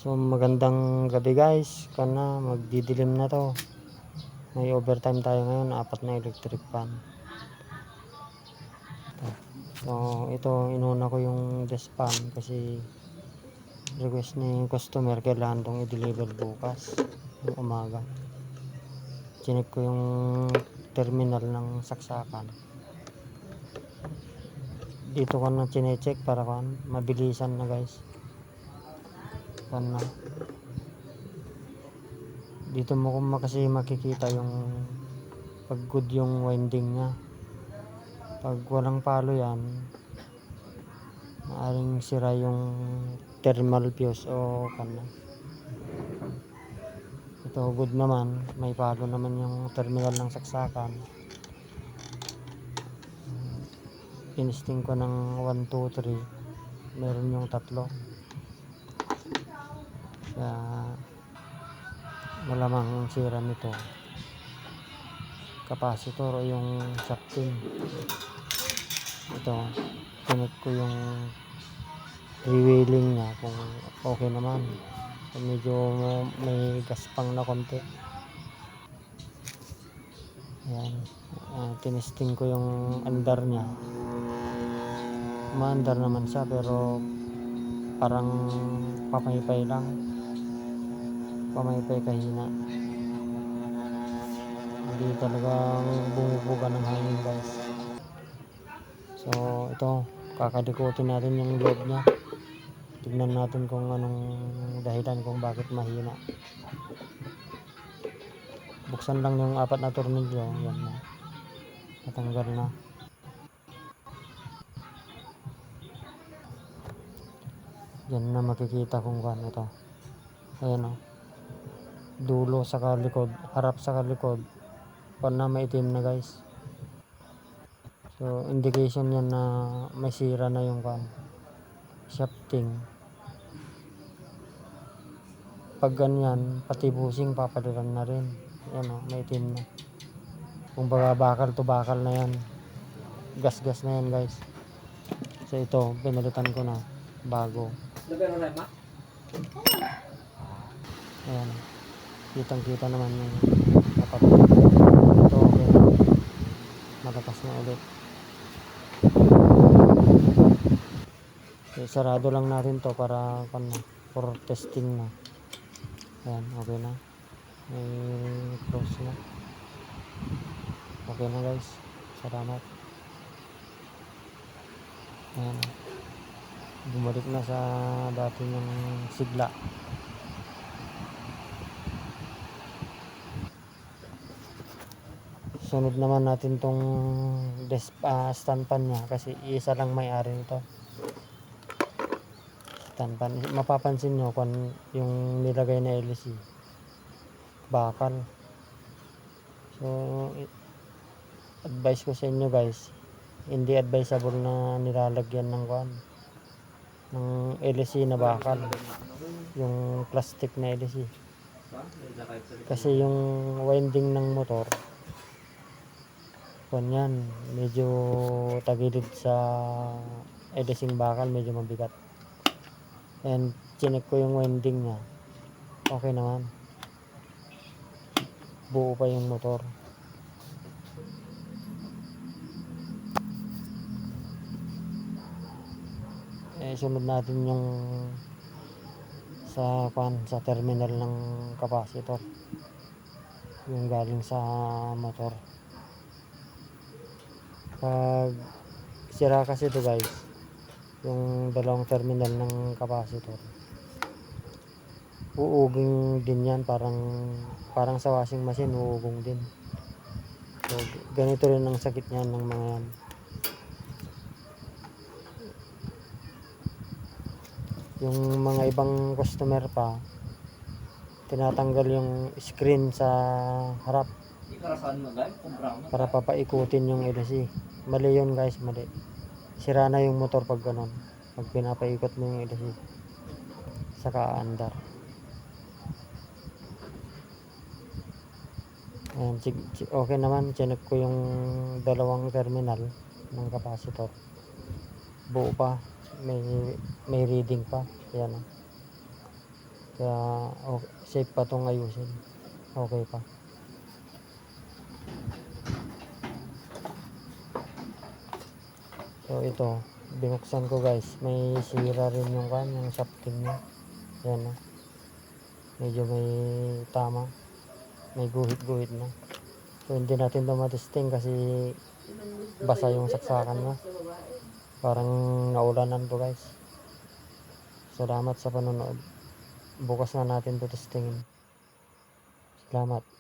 So magandang gabi guys, kana magdidilim na to. May overtime tayo ngayon, 4 na electric fan. So ito, inuna ko yung desk fan kasi request ni customer, kailangan tong i-deliver bukas ng umaga. Chinek ko yung terminal ng saksakan. Dito ko na chinecheck para mabilisan na guys. Dito mo kasi makikita yung pag good yung winding nya. Pag walang palo yan, maaring sira yung thermal fuse o ito good naman, may palo naman yung terminal ng saksakan. Tinisting ko ng 1, 2, 3, meron yung 3. Kaya malamang ang sira nito capacitor o yung shafting. Ito, tinik ko yung rewheeling nya kung okay naman. Medyo may gaspang na konti. Ayan, tinisting ko yung andar nya. Maandar naman siya pero parang pamaypay lang, pamaypay kahina, hindi talagang bumubuga ng hangin guys. So ito, kakadikutin natin yung loob nya, tignan natin kung anong dahilan kung bakit mahina. Buksan lang yung 4 na tornilyo, yan na, natanggal na. Yan na makikita kung ito. Ayan o, dulo sa kalikod, harap sa kalikod, na maitim na guys. So indication yan na may sira na yung shafting. Pag ganyan, pati busing papalitan na rin. Yan o, maitim na. Kung baga bakal to bakal na yan, gas na yan guys. So ito, pinalitan ko na bago. Ayan, kitang kita naman yung napapalitan. Ito okay na, malakas na ulit. So, sarado lang natin to para for testing na. Ayan, okay na, may close na. Okay na guys, salamat. Ayan, bumalik na sa dati ng sigla. Sunod naman natin tong stand pan nya kasi isa lang may-ari nito. Stand pan, mapapansin nyo kung yung nilagay na LC bakal. So advice ko sa inyo guys, hindi advisable na nilalagyan ng LC na bakal, yung plastic na LC, kasi yung winding ng motor yan, medyo tagilid sa LC bakal, medyo mabigat. And chinek ko yung winding nya, okay naman, buo pa yung motor. Sunod natin yung sa terminal ng capacitor, yung galing sa motor. Pag sira kasi ito guys, yung dalawang terminal ng capacitor, uugong din yan, parang sa washing machine, uugong din. So ganito rin ang sakit niyan ng mga yan. Yung mga ibang customer pa, tinatanggal yung screen sa harap para papaikutin yung LC. Mali yun guys, mali. Sira na yung motor pag ganon, pag pinapaikot mo yung LC saka andar. Ayan, okay naman, chinek ko yung dalawang terminal ng capacitor, buo pa, may reading pa. Ayan, Kaya okay, safe pa tong ayusin. Okay pa. So ito, binuksan ko guys. May sira rin yung yung shafting niya. Yan no. Medyo may tama. May guhit-guhit na. So hindi natin ito matesting kasi basa yung saksakan niya. Parang naulanan to guys. Salamat sa panonood. Bukas na natin ito testingin. Salamat.